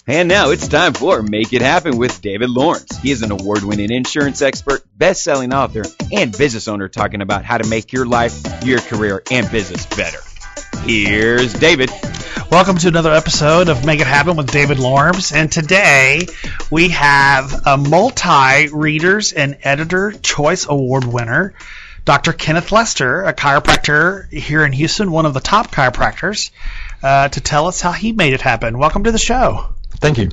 And now it's time for Make It Happen with David Lorms. He is an award-winning insurance expert, best-selling author, and business owner talking about how to make your life, your career, and business better. Here's David. Welcome to another episode of Make It Happen with David Lorms. And today we have a multi-Readers and Editor Choice Award winner, Dr. Kenneth Lester, a chiropractor here in Houston, one of the top chiropractors, to tell us how he made it happen. Welcome to the show. Thank you.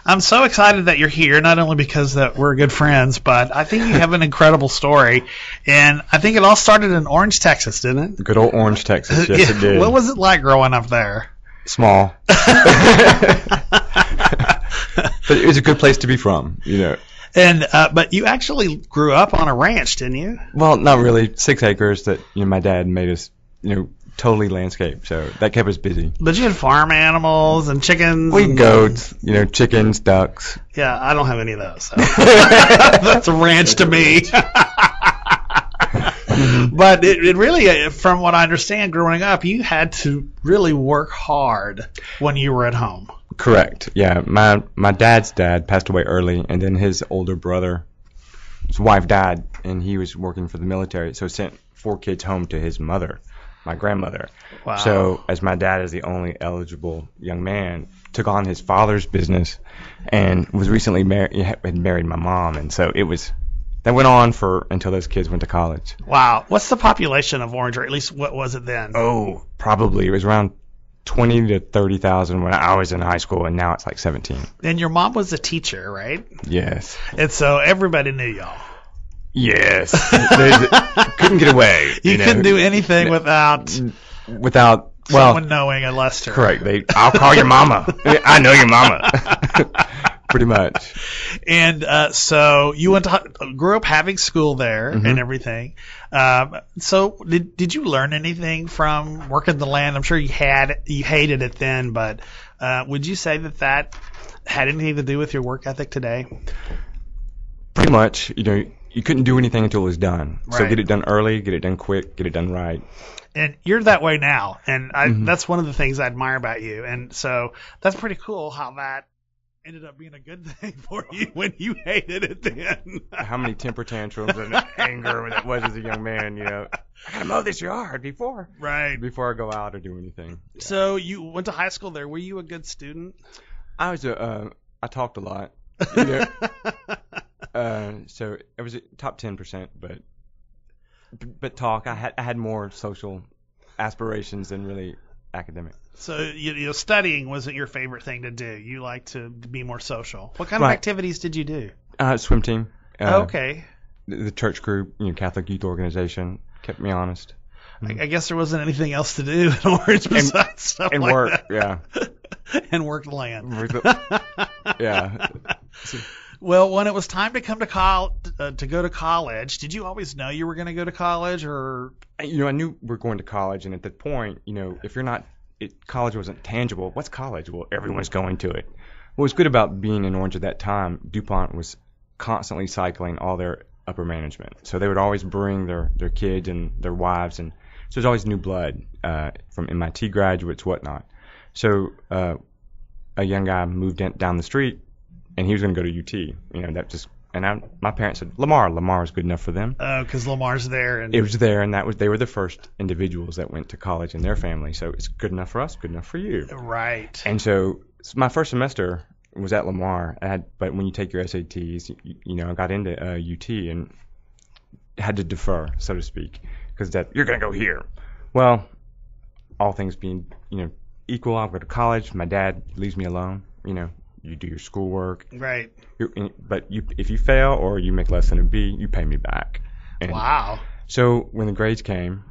I'm so excited that you're here, not only because that we're good friends, but I think you have an incredible story. And I think it all started in Orange, Texas, didn't it? Good old Orange, Texas. Yes, it did. What was it like growing up there? Small. But it was a good place to be from, you know. And but you actually grew up on a ranch, didn't you? Well, not really. 6 acres that my dad made us, totally landscape. So that kept us busy. But you had farm animals and chickens. We had goats, chickens, ducks. Yeah, I don't have any of those. So. That's a ranch to me. But it really, from what I understand, growing up, you had to really work hard when you were at home. Correct. Yeah, my dad's dad passed away early, and then his older brother, his wife died, and he was working for the military, so sent 4 kids home to his mother, my grandmother. Wow. So as my dad is the only eligible young man, took on his father's business, and was recently had married my mom, and so that went on until those kids went to college. Wow. What's the population of Orange, or at least what was it then? Oh, probably it was around 20 to 30,000 when I was in high school, and now it's like 17. And your mom was a teacher, right? Yes. And so everybody knew y'all. Yes. Couldn't get away. You couldn't do anything without someone knowing a Lester. Correct. I'll call your mama. I know your mama. Pretty much. And so you grew up having school there and everything. So did you learn anything from working the land? I'm sure you hated it then, but would you say that had anything to do with your work ethic today? Pretty much. You couldn't do anything until it was done. Right. So get it done early, get it done quick, get it done right. And you're that way now, and that's one of the things I admire about you. And so that's pretty cool how that ended up being a good thing for you when you hated it then. How many temper tantrums and anger that was as a young man, I gotta mow this yard before I go out or do anything. Yeah. So you went to high school there. Were you a good student? I talked a lot. So it was a top 10%, but talk. I had more social aspirations than really academic. So studying wasn't your favorite thing to do. You like to be more social. What kind of activities did you do? Swim team. Okay. The church group, Catholic youth organization, kept me honest. I guess there wasn't anything else to do in Orange besides stuff and like work, that. Yeah. And work the land. Yeah. Well, when it was time to come to go to college, did you always know you were going to go to college, or? I knew we were going to college, and at that point, if you're not, college wasn't tangible. What's college? Well, everyone's going to it. What was good about being in Orange at that time, DuPont was constantly cycling all their upper management, so they would always bring their kids and their wives, and so there's always new blood from MIT graduates, whatnot. So a young guy moved down the street, and he was going to go to UT. My parents said Lamar is good enough for them. Oh, because Lamar's there. And it was there, and they were the first individuals that went to college in their family. So it's good enough for us, good enough for you. Right. And so my first semester was at Lamar. But when you take your SATs, I got into UT and had to defer, so to speak, because you're going to go here. Well, all things being equal, I'll go to college. My dad leaves me alone. You do your schoolwork. Right. But if you fail or you make less than a B, you pay me back. And wow. So when the grades came,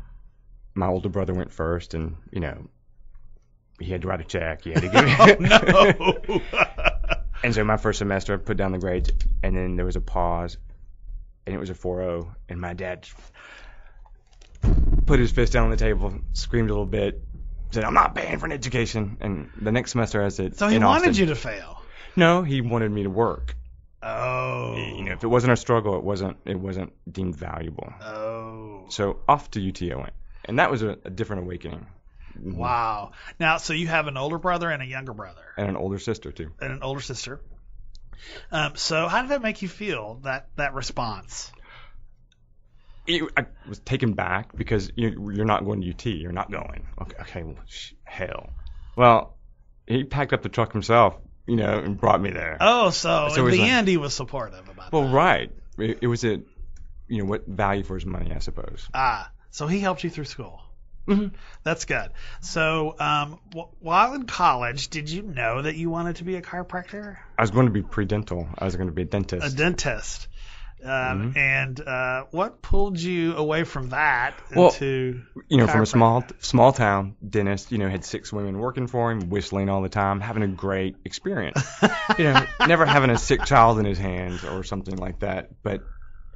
my older brother went first, and he had to write a check. He had to give Oh, no. And so my first semester, I put down the grades, and then there was a pause, and it was a 4.0, and my dad put his fist down on the table, screamed a little bit, said, "I'm not paying for an education." And the next semester, I said, so he wanted you to fail. No, he wanted me to work. Oh. If it wasn't a struggle, it wasn't deemed valuable. Oh. So off to UT I went, and that was a different awakening. Wow. Now, so you have an older brother and a younger brother. And an older sister, too. And an older sister. So how did that make you feel, that response? I was taken back because you're not going to UT. You're not going. Okay, well, hell. Well, he packed up the truck himself, and brought me there. Oh, so in the end, he was supportive about that. Well, right. It was what value for his money, I suppose. So he helped you through school. Mm-hmm. That's good. So while in college, did you know that you wanted to be a chiropractor? I was going to be pre-dental. I was going to be a dentist. A dentist. And what pulled you away from that into from a small town dentist, had 6 women working for him, whistling all the time, having a great experience. Never having a sick child in his hands or something like that, but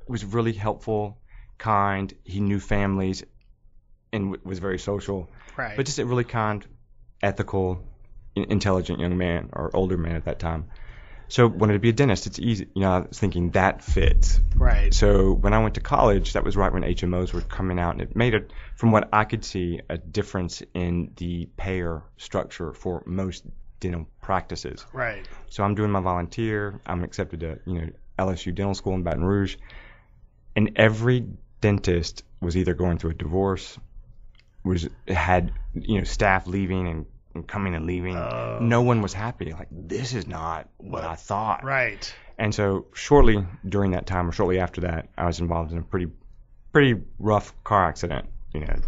was really helpful, kind. He knew families and was very social. Right. But just a really kind, ethical, intelligent young man, or older man at that time. So wanted to be a dentist. It's easy. I was thinking that fits. Right. So when I went to college, that was right when HMOs were coming out, and it made from what I could see, a difference in the payer structure for most dental practices. Right. So I'm doing my volunteer. I'm accepted to LSU Dental School in Baton Rouge, and every dentist was either going through a divorce, had staff leaving and coming and leaving. No one was happy. Like, this is not what I thought. Right. And so shortly during that time, or shortly after that, I was involved in a pretty rough car accident.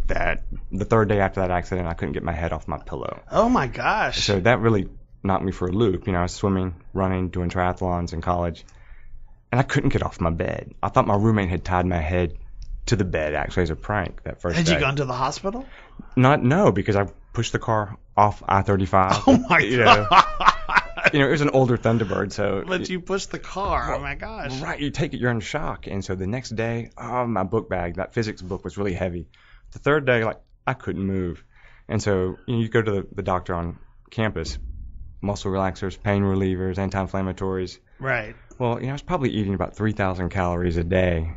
That the third day after that accident, I couldn't get my head off my pillow. Oh my gosh. So that really knocked me for a loop. I was swimming, running, doing triathlons in college, and I couldn't get off my bed. I thought my roommate had tied my head to the bed, actually, as a prank that first day. Had you gone to the hospital? No, because I pushed the car off I-35. Oh my God. It was an older Thunderbird, so. But you pushed the car. Oh my gosh. Right, you take it, you're in shock. And so the next day, my book bag, that physics book was really heavy. The third day, I couldn't move. And so you go to the doctor on campus, muscle relaxers, pain relievers, anti-inflammatories. Right. Well, I was probably eating about 3,000 calories a day,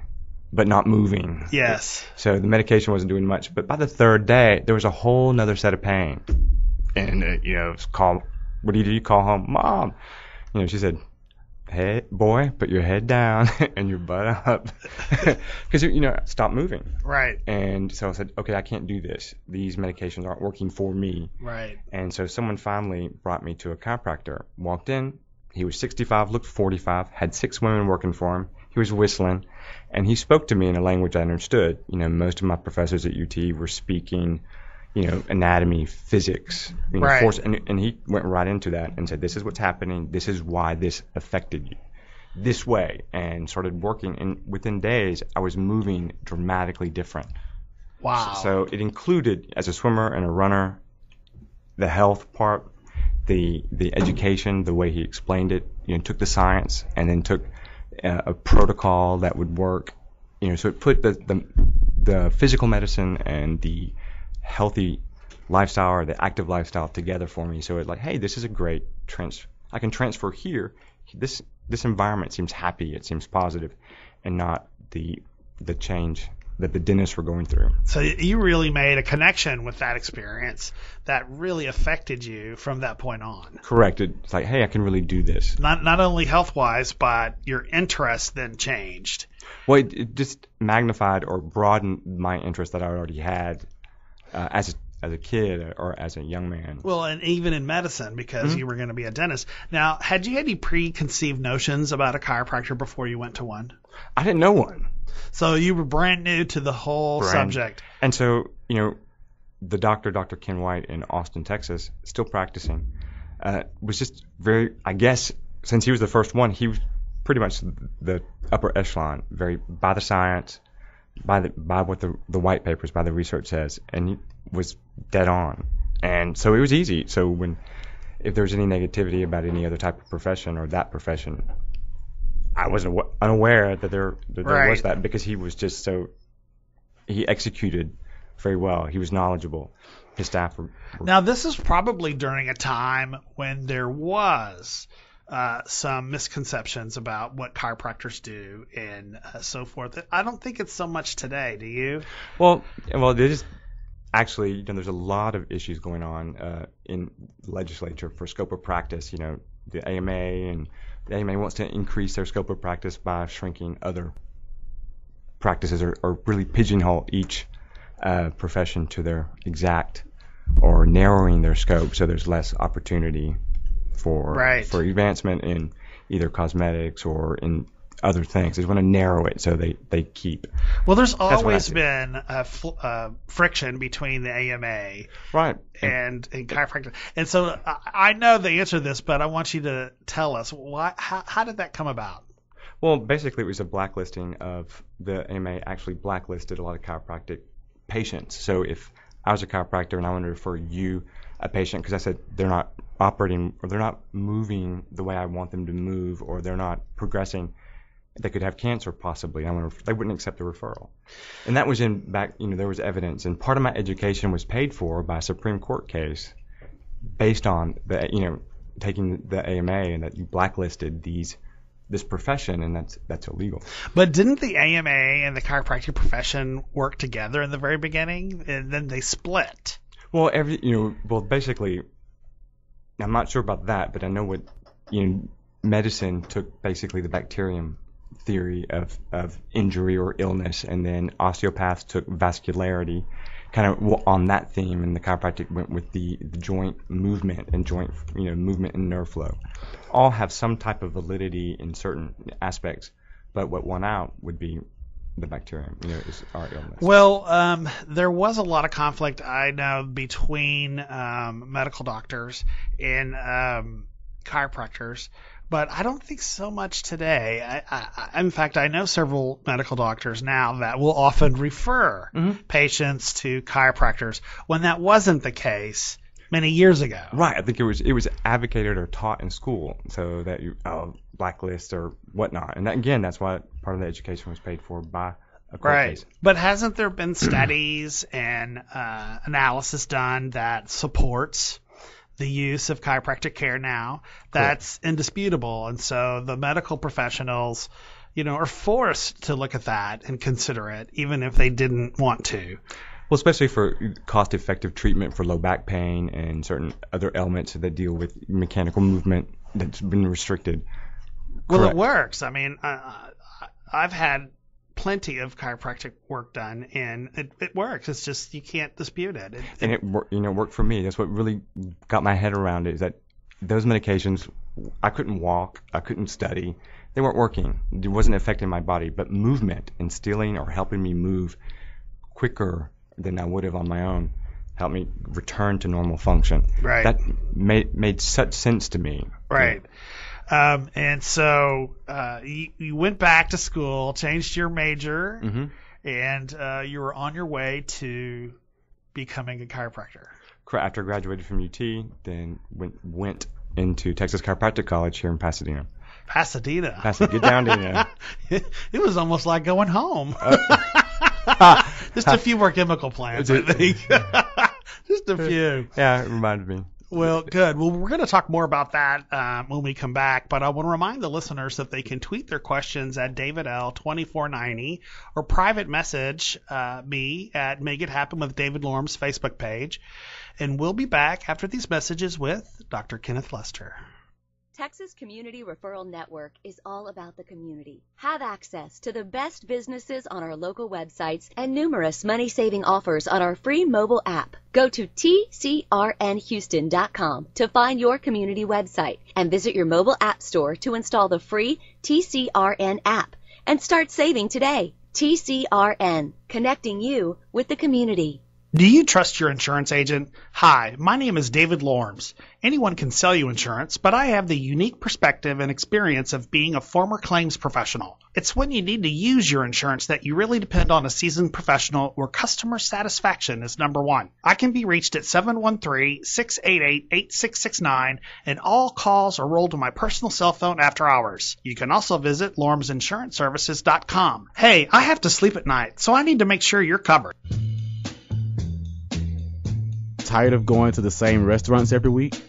but not moving. Yes. So the medication wasn't doing much. But by the third day, there was a whole nother set of pain. And, it's what do? You call home, Mom. She said, hey, boy, put your head down and your butt up. Because, stop moving. Right. And so I said, okay, I can't do this. These medications aren't working for me. Right. And so someone finally brought me to a chiropractor. Walked in. He was 65, looked 45, had 6 women working for him. He was whistling, and he spoke to me in a language I understood. Most of my professors at UT were speaking, anatomy, physics, right. Force, and he went right into that and said, this is what's happening. This is why this affected you this way, and started working. And within days, I was moving dramatically different. Wow. So it included, as a swimmer and a runner, the health part, the education, the way he explained it, took the science and then took a protocol that would work, so it put the physical medicine and the healthy lifestyle or the active lifestyle together for me. So it's hey, this is a great I can transfer here. This environment seems happy, it seems positive, and not the change that the dentists were going through. So you really made a connection with that experience that really affected you from that point on. Correct. It's hey, I can really do this. Not only health-wise, but your interest then changed. Well, it just magnified or broadened my interest that I already had as a kid or as a young man. Well, and even in medicine, because you were going to be a dentist. Now, had you any preconceived notions about a chiropractor before you went to one? I didn't know one. So you were brand new to the whole subject. And so, the Dr. Ken White in Austin, Texas, still practicing, was just very, I guess, since he was the first one, he was pretty much the upper echelon, very by the science, by what the white papers, by the research says, and he was dead on. And so it was easy. So if there was any negativity about any other type of profession or that profession, I wasn't unaware that there was that, because he was just he executed very well. He was knowledgeable. His staff were. Now, this is probably during a time when there was some misconceptions about what chiropractors do and so forth. I don't think it's so much today. Do you? Well, it is. actually, there's a lot of issues going on in the legislature for scope of practice. The AMA, and the AMA wants to increase their scope of practice by shrinking other practices, or really pigeonhole each profession to their exact, or narrowing their scope so there's less opportunity for advancement in either cosmetics or in other things. They want to narrow it so they keep. Well, there's always been a friction between the AMA and chiropractic. And so I know the answer to this, but I want you to tell us how did that come about? Well, basically it was a blacklisting of the AMA. Actually blacklisted a lot of chiropractic patients. So if I was a chiropractor and I wanted to refer you a patient because I said they're not operating or they're not moving the way I want them to move, or they're not progressing, they could have cancer possibly. They wouldn't accept the referral. And that was there was evidence. And part of my education was paid for by a Supreme Court case based on taking the AMA and that you blacklisted this profession, and that's illegal. But didn't the AMA and the chiropractic profession work together in the very beginning, and then they split? Well, basically, I'm not sure about that, but I know what medicine took basically the bacterium theory of injury or illness, and then osteopaths took vascularity, kind of on that theme, and the chiropractic went with the joint movement and joint movement and nerve flow. All have some type of validity in certain aspects, but what won out would be the bacterium, is our illness. Well, there was a lot of conflict, I know, between medical doctors and chiropractors, but I don't think so much today. In fact, I know several medical doctors now that will often refer patients to chiropractors when that wasn't the case many years ago. Right. I think it was advocated or taught in school, so that you blacklist or whatnot. And that's why part of the education was paid for by a court case. But hasn't there been studies and analysis done that supports the use of chiropractic care now? That's indisputable. And so the medical professionals, are forced to look at that and consider it, even if they didn't want to. Well, especially for cost-effective treatment for low back pain and certain other elements that deal with mechanical movement that's been restricted. Well, it works. I mean, I've had plenty of chiropractic work done, and it works. It's just you can't dispute it. It worked for me. That's what really got my head around it, is that those medications, I couldn't walk, I couldn't study. They weren't working. It wasn't affecting my body, but movement, instilling or helping me move quicker than I would have on my own, helped me return to normal function. Right. That made such sense to me. Right. And so you went back to school, changed your major, and you were on your way to becoming a chiropractor. After I graduated from UT, then went into Texas Chiropractic College here in Pasadena. Pasadena. Get down to It was almost like going home. Just a few more chemical plants, I think. Just a few. Yeah, it reminded me. Well, good. Well, we're going to talk more about that when we come back, but I want to remind the listeners that they can tweet their questions at DavidL2490 or private message me at Make It Happen with David Lorms Facebook page. And we'll be back after these messages with Dr. Kenneth Lester. Texas Community Referral Network is all about the community. Have access to the best businesses on our local websites and numerous money-saving offers on our free mobile app. Go to tcrnhouston.com to find your community website and visit your mobile app store to install the free TCRN app and start saving today. TCRN, connecting you with the community. Do you trust your insurance agent? Hi, my name is David Lorms. Anyone can sell you insurance, but I have the unique perspective and experience of being a former claims professional. It's when you need to use your insurance that you really depend on a seasoned professional where customer satisfaction is number one. I can be reached at 713-688-8669, and all calls are rolled to my personal cell phone after hours. You can also visit lormsinsuranceservices.com. Hey, I have to sleep at night, so I need to make sure you're covered. Tired of going to the same restaurants every week?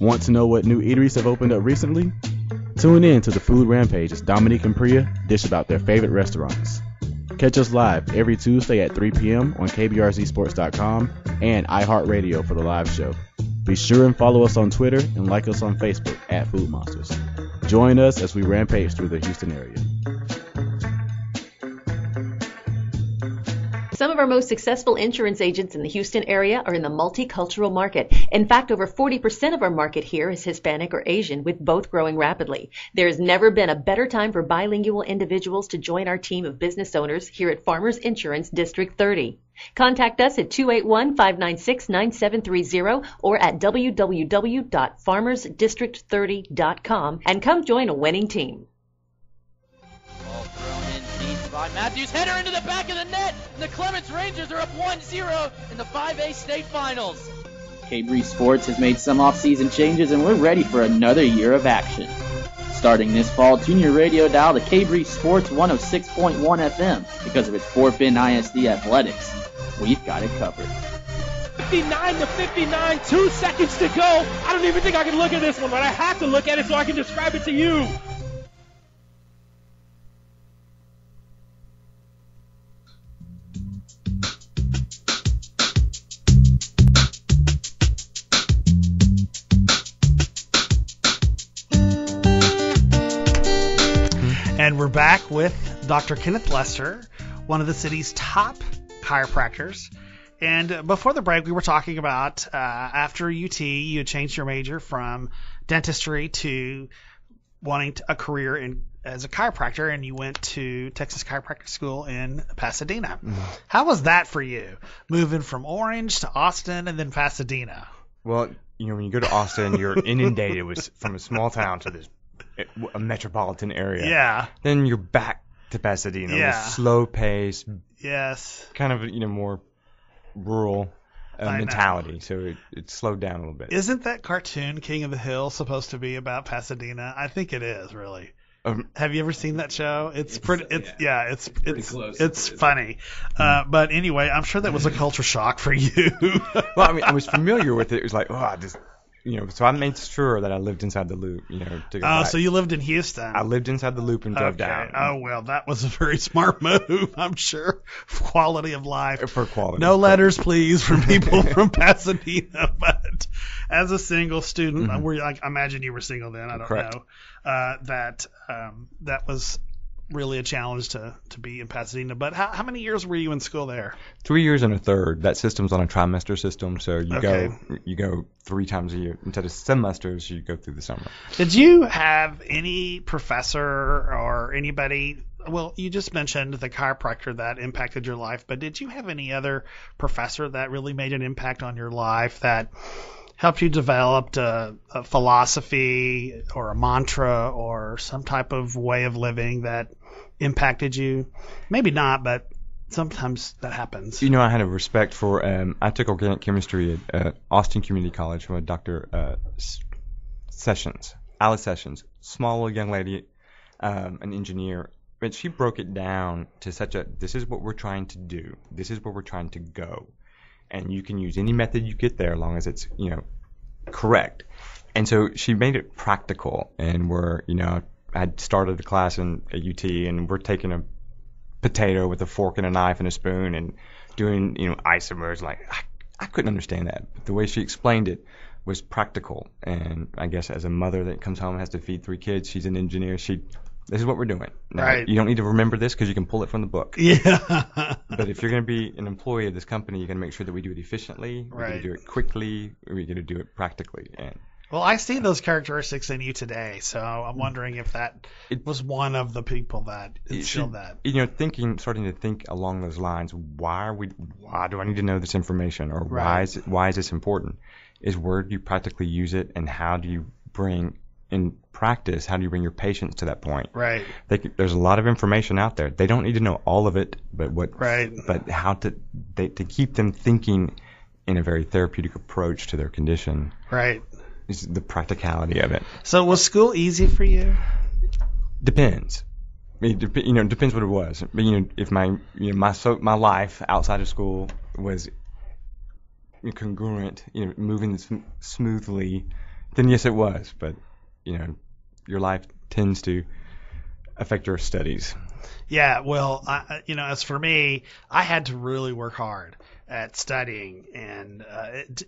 Want to know what new eateries have opened up recently? Tune in to the Food Rampage as Dominique and Priya dish about their favorite restaurants. Catch us live every Tuesday at 3 p.m. on kbrzsports.com and iHeartRadio for the live show. Be sure and follow us on Twitter and like us on Facebook at Food Monsters. Join us as we rampage through the Houston area. Some of our most successful insurance agents in the Houston area are in the multicultural market. In fact, over 40% of our market here is Hispanic or Asian, with both growing rapidly. There has never been a better time for bilingual individuals to join our team of business owners here at Farmers Insurance District 30. Contact us at 281-596-9730 or at www.farmersdistrict30.com and come join a winning team. Ball thrown in deep by Matthews. Header into the back of the net. And the Clements Rangers are up 1-0 in the 5A state finals. K-Breeze Sports has made some off-season changes, and we're ready for another year of action. Starting this fall, tune your radio dial to K-Breeze Sports 106.1 FM because of its Fort Bend ISD athletics. We've got it covered. 59-59, 2 seconds to go. I don't even think I can look at this one, but I have to look at it so I can describe it to you. And we're back with Dr. Kenneth Lester, one of the city's top chiropractors. And before the break, we were talking about after UT, you had changed your major from dentistry to wanting a career as a chiropractor, and you went to Texas Chiropractic School in Pasadena. How was that for you, moving from Orange to Austin and then Pasadena? Well, when you go to Austin, you're inundated with from a small town to a metropolitan area. Yeah. Then you're back to Pasadena Yeah. with slow pace. Yes. Kind of more rural mentality. So it slowed down a little bit. Isn't that cartoon King of the Hill supposed to be about Pasadena? I think it is, really. Have you ever seen that show? It's pretty close. It's funny. But anyway, I'm sure that was a culture shock for you. Well, I mean, I was familiar with it. It was like, so I made sure that I lived inside the loop, to go back. So you lived in Houston. I lived inside the loop and drove down. Oh, well, that was a very smart move, I'm sure. Quality of life. For quality. No letters, please, from people from Pasadena. But as a single student, I imagine you were single then, I don't Correct. know, that was really a challenge to be in Pasadena. But how many years were you in school there? 3 years and a third. That system's on a trimester system, so you go 3 times a year. Instead of semesters, you go through the summer. Did you have any professor or anybody? Well, you just mentioned the chiropractor that impacted your life, but did you have any other professor that really made an impact on your life that helped you develop a philosophy or a mantra or some type of way of living that impacted you? Maybe not, but sometimes that happens. I had a respect for, I took organic chemistry at Austin Community College from a Dr. Sessions, Alice Sessions, small little young lady, an engineer. But she broke it down to this is what we're trying to do. This is where we're trying to go. And you can use any method you get there as long as it's, correct. And so she made it practical. And I'd started a class at UT, and we're taking a potato with a fork and a knife and a spoon and doing, isomers. Like, I couldn't understand that. But the way she explained it was practical. And I guess as a mother that comes home and has to feed 3 kids, she's an engineer, this is what we're doing. Now, right. You don't need to remember this because you can pull it from the book. Yeah. But if you're going to be an employee of this company, you're going to make sure that we do it efficiently, we're going to do it quickly, we're going to do it practically. Well, I see those characteristics in you today, so I'm wondering if that was one of the people that instilled that. Starting to think along those lines. Why do I need to know this information, or why is this important? Is where do you practically use it, and how do you bring in practice? How do you bring your patients to that point? Right. There's a lot of information out there. They don't need to know all of it, but how to keep them thinking in a very therapeutic approach to their condition. Right. Is the practicality of it. So was school easy for you? Depends. It depends what it was. But if my life outside of school was congruent, moving smoothly, then yes, it was. But your life tends to affect your studies? Yeah, well, as for me, I had to really work hard at studying, and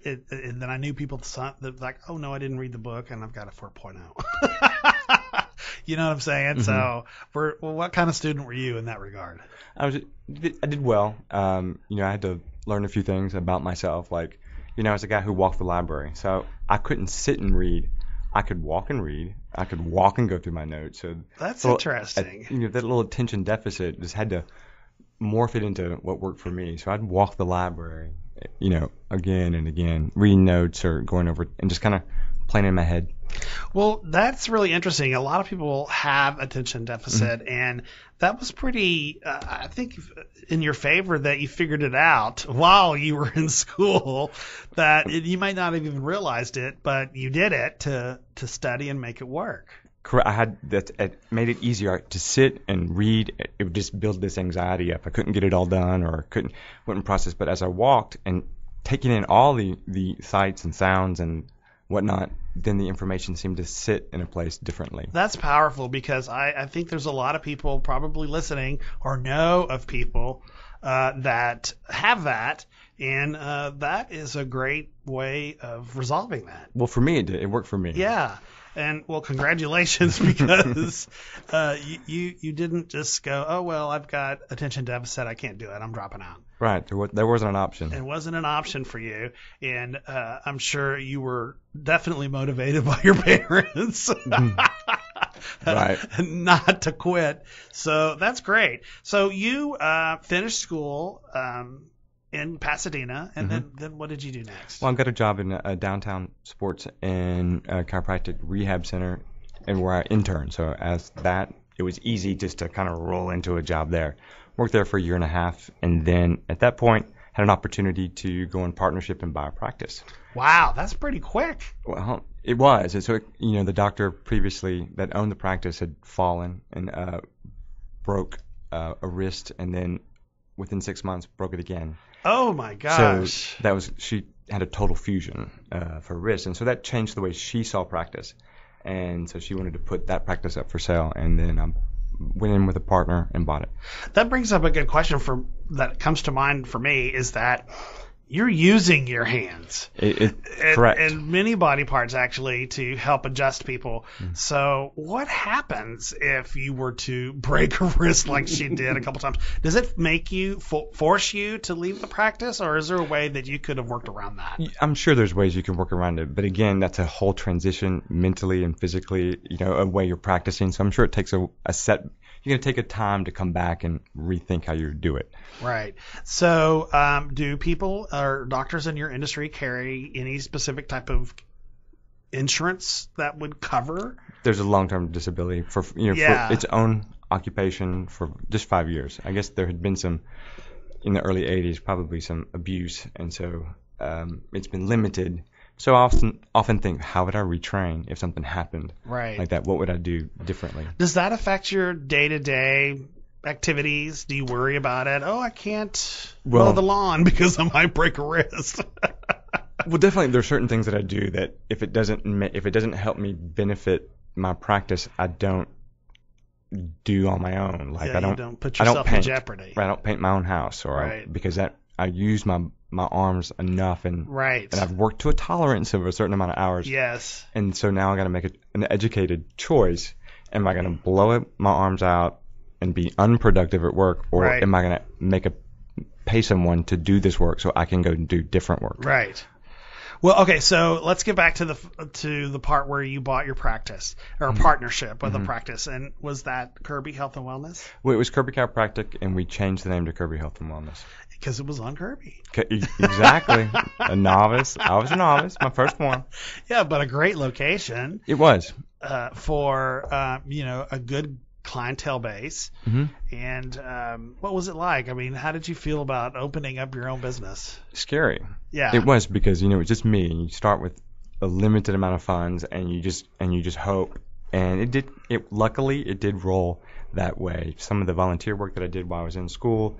and then I knew people that like, oh no, I didn't read the book, and I've got a 4.0. You know what I'm saying? So, what kind of student were you in that regard? I did well. I had to learn a few things about myself. Like, I was a guy who walked the library, so I couldn't sit and read. I could walk and read. I could walk and go through my notes. So that's interesting. That little attention deficit just had to morph it into what worked for me. So I'd walk the library, again and again, reading notes or going over and just kind of playing in my head. Well, that's really interesting. A lot of people have attention deficit, and that was pretty, I think, in your favor that you figured it out while you were in school, that you might not have even realized it, but you did it to study and make it work. Correct. I had that. It made it easier to sit and read. It would just build this anxiety up. I couldn't get it all done, or wouldn't process. But as I walked and taking in all the sights and sounds and whatnot, then the information seemed to sit in a place differently. That's powerful, because I think there's a lot of people probably listening or know of people that have that, and that is a great way of resolving that. Well, for me, it did. It worked for me. Yeah. And, well, congratulations, because you didn't just go, oh, well, I've got attention deficit, I can't do it, I'm dropping out. Right. There wasn't an option. It wasn't an option for you, and I'm sure you were definitely motivated by your parents right. not to quit. So that's great. So you finished school in Pasadena, and then what did you do next? Well, I got a job in downtown sports and chiropractic rehab center, and where I interned. So as that, it was easy just to kind of roll into a job there. Worked there for a year and a half, and then at that point had an opportunity to go in partnership and buy a practice. Wow, that's pretty quick. Well, it was. And so, the doctor previously that owned the practice had fallen and broke a wrist, and then within 6 months broke it again. Oh my gosh. So she had a total fusion for her wrist, and so that changed the way she saw practice. And so she wanted to put that practice up for sale, and then I went in with a partner and bought it. That brings up a good question that comes to mind for me, is that you're using your hands. Correct. And many body parts, actually, to help adjust people. So what happens if you were to break a wrist like she did a couple times? Does it make you force you to leave the practice, or is there a way that you could have worked around that? I'm sure there's ways you can work around it, but again, that's a whole transition mentally and physically, a way you're practicing. So I'm sure it takes a set. You're going to take a time to come back and rethink how you do it. Right. So do people or doctors in your industry carry any specific type of insurance that would cover? There's a long-term disability for its own occupation for just 5 years. I guess there had been some, in the early 80s, probably some abuse, and so it's been limited. So I often think, how would I retrain if something happened like that? What would I do differently? Does that affect your day-to-day activities? Do you worry about it? Oh, I can't mow the lawn because I might break a wrist. Well, definitely there's certain things that I do that if it doesn't help me benefit my practice, I don't do on my own. Like I don't put yourself in jeopardy. Right, I don't paint my own house, because I use my arms enough, and I've worked to a tolerance of a certain amount of hours. Yes. And so now I got to make an educated choice. Am I going to blow my arms out and be unproductive at work, or am I going to pay someone to do this work so I can go and do different work? Right. Well, okay, so let's get back to the part where you bought your practice, or a partnership with a practice. And was that Kirby Health and Wellness? Well, it was Kirby Chiropractic, and we changed the name to Kirby Health and Wellness. Because it was on Kirby. Exactly. A novice. I was a novice, my first one. Yeah, but a great location. It was. For, a good clientele base. And what was it like? I mean, how did you feel about opening up your own business? Scary. Yeah. It was, because it was just me, and you start with a limited amount of funds, and you just hope. And luckily it did roll that way. Some of the volunteer work that I did while I was in school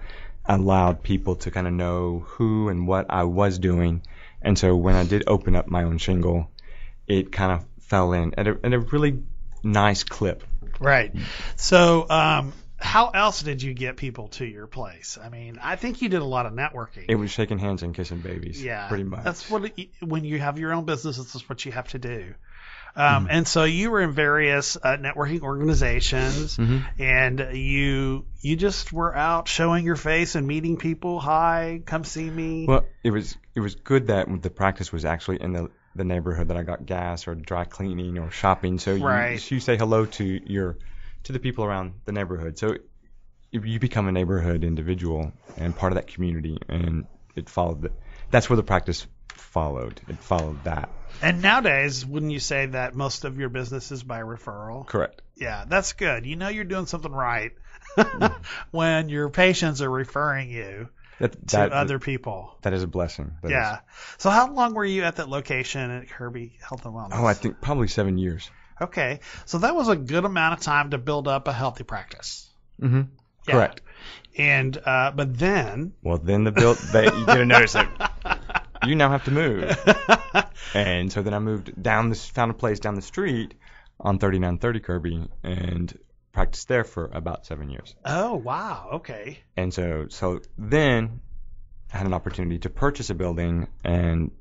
allowed people to kind of know who and what I was doing. And so when I did open up my own shingle, it kind of fell in at a really nice clip. Right. So, how else did you get people to your place? I mean, I think you did a lot of networking. It was shaking hands and kissing babies. Yeah, pretty much. That's what when you have your own business, this is what you have to do. And so you were in various networking organizations, and you just were out showing your face and meeting people. Hi, come see me. Well, it was good that the practice was actually in the neighborhood that I got gas or dry cleaning or shopping. So you say hello to the people around the neighborhood. So you become a neighborhood individual and part of that community, and it followed. That's where the practice followed. It followed that. And nowadays, wouldn't you say that most of your business is by referral? Correct. Yeah, that's good. You know you're doing something right when your patients are referring you to other people. That is a blessing. Yeah. So how long were you at that location at Kirby Health and Wellness? Oh, I think probably 7 years. Okay. So that was a good amount of time to build up a healthy practice. Mm-hmm. Yeah. Correct. And but then. Well, then you get a notice that you now have to move. And so then I moved found a place down the street on 3930 Kirby and practiced there for about 7 years. Oh, wow. Okay. And so then I had an opportunity to purchase a building, and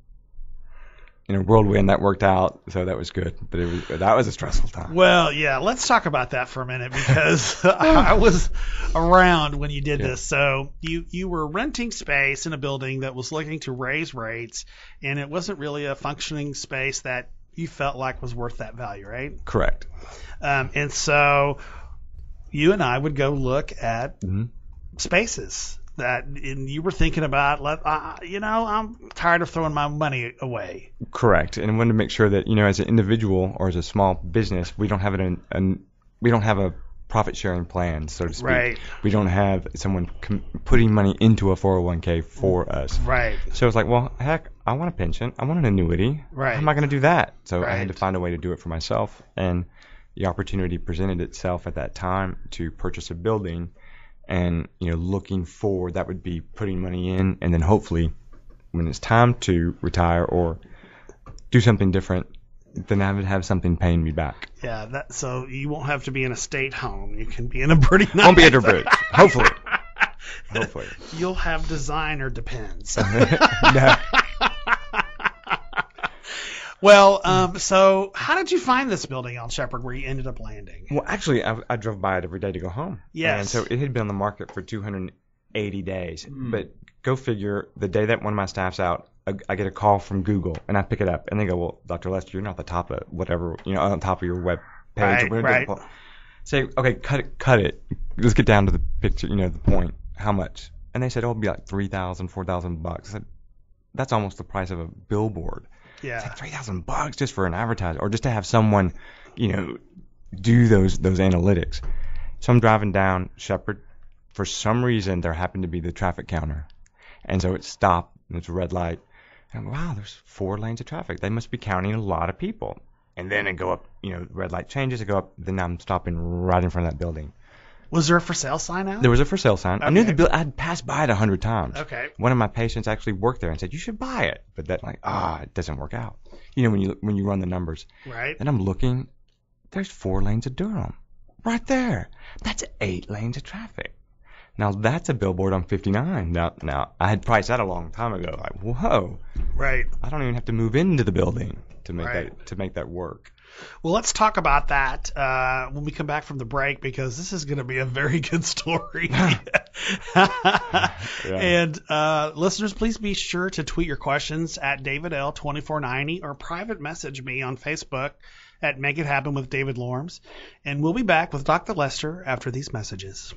in a whirlwind that worked out, so that was good. But that was a stressful time. Well, yeah, let's talk about that for a minute, because I was around when you did this. So you were renting space in a building that was looking to raise rates, and it wasn't really a functioning space that you felt like was worth that value, right? Correct. And so you and I would go look at spaces and you were thinking about, I'm tired of throwing my money away. Correct. And I wanted to make sure that, as an individual or as a small business, we don't have a profit sharing plan, so to speak. Right. We don't have someone putting money into a 401k for us. Right. So it's like, well, heck, I want a pension. I want an annuity. Right. How am I going to do that? So I had to find a way to do it for myself. And the opportunity presented itself at that time to purchase a building. And, looking forward, that would be putting money in, and then hopefully when it's time to retire or do something different, then I would have something paying me back. Yeah, so you won't have to be in a state home. You can be in a pretty nice... Won't be under a bridge, hopefully. Hopefully. You'll have designer depends. No. Well, so how did you find this building on Shepherd where you ended up landing? Well, actually, I drove by it every day to go home. Yes. And so it had been on the market for 280 days. But go figure, the day that one of my staff's out, I get a call from Google, and I pick it up, and they go, well, Dr. Lester, you're not at the top of whatever, on top of your web page. Right. Say, okay, cut it. Let's get down to the picture, the point. How much? And they said, it'll be like $3,000, $4,000. I said, that's almost the price of a billboard. Yeah. It's like $3,000 just for an advertiser, or just to have someone, do those analytics. So I'm driving down Shepherd. For some reason, there happened to be the traffic counter. And so it stopped, and it's a red light. And wow, there's 4 lanes of traffic. They must be counting a lot of people. And then it go up, red light changes, it go up, then I'm stopping right in front of that building. Was there a for sale sign out? There was a for sale sign. Okay. I knew the building. I'd passed by it 100 times. Okay. One of my patients actually worked there and said, you should buy it. But that it doesn't work out. When you run the numbers. Right. And I'm looking, there's 4 lanes of Durham. Right there. That's 8 lanes of traffic. Now that's a billboard on 59. Now I had priced that a long time ago. Like, whoa. Right. I don't even have to move into the building to make that work. Well, let's talk about that when we come back from the break, because this is going to be a very good story. And listeners, please be sure to tweet your questions at DavidL2490 or private message me on Facebook at Make It Happen with David Lorms. And we'll be back with Dr. Lester after these messages.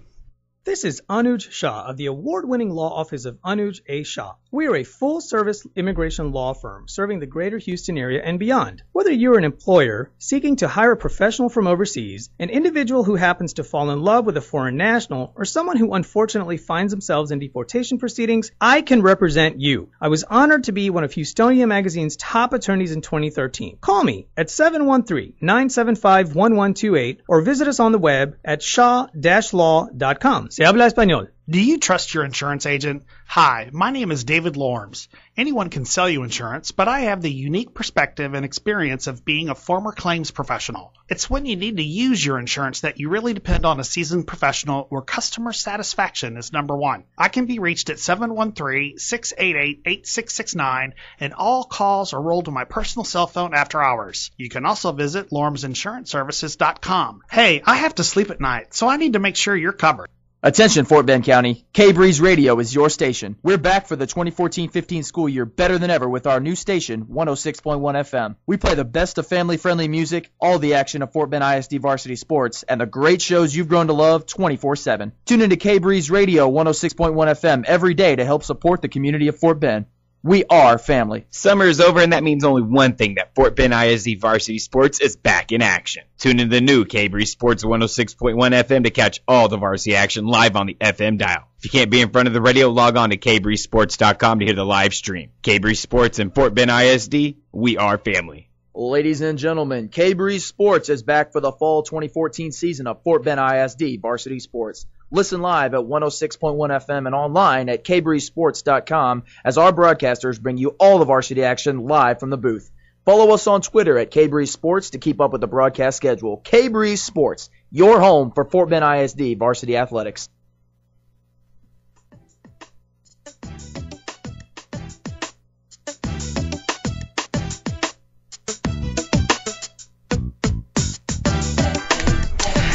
This is Anuj Shah of the award-winning law office of Anuj A. Shah. We are a full-service immigration law firm serving the greater Houston area and beyond. Whether you're an employer seeking to hire a professional from overseas, an individual who happens to fall in love with a foreign national, or someone who unfortunately finds themselves in deportation proceedings, I can represent you. I was honored to be one of Houstonia Magazine's top attorneys in 2013. Call me at 713-975-1128 or visit us on the web at shaw-law.com. Se habla español. Do you trust your insurance agent? Hi, my name is David Lorms. Anyone can sell you insurance, but I have the unique perspective and experience of being a former claims professional. It's when you need to use your insurance that you really depend on a seasoned professional where customer satisfaction is number one. I can be reached at 713-688-8669, and all calls are rolled to my personal cell phone after hours. You can also visit lormsinsuranceservices.com. Hey, I have to sleep at night, so I need to make sure you're covered. Attention Fort Bend County, K-Breeze Radio is your station. We're back for the 2014-15 school year better than ever with our new station, 106.1 FM. We play the best of family-friendly music, all the action of Fort Bend ISD varsity sports, and the great shows you've grown to love 24/7. Tune into K-Breeze Radio 106.1 FM every day to help support the community of Fort Bend. We are family. Summer is over, and that means only one thing, that Fort Bend ISD varsity sports is back in action. Tune in to the new K-Breeze Sports 106.1 FM to catch all the varsity action live on the FM dial. If you can't be in front of the radio, log on to kbreezesports.com to hear the live stream. K-Breeze Sports and Fort Bend ISD, we are family. Ladies and gentlemen, K-Breeze Sports is back for the fall 2014 season of Fort Bend ISD varsity sports. Listen live at 106.1 FM and online at kbreezesports.com as our broadcasters bring you all the varsity action live from the booth. Follow us on Twitter at KBreeze Sports to keep up with the broadcast schedule. K-Breeze Sports, your home for Fort Bend ISD varsity athletics.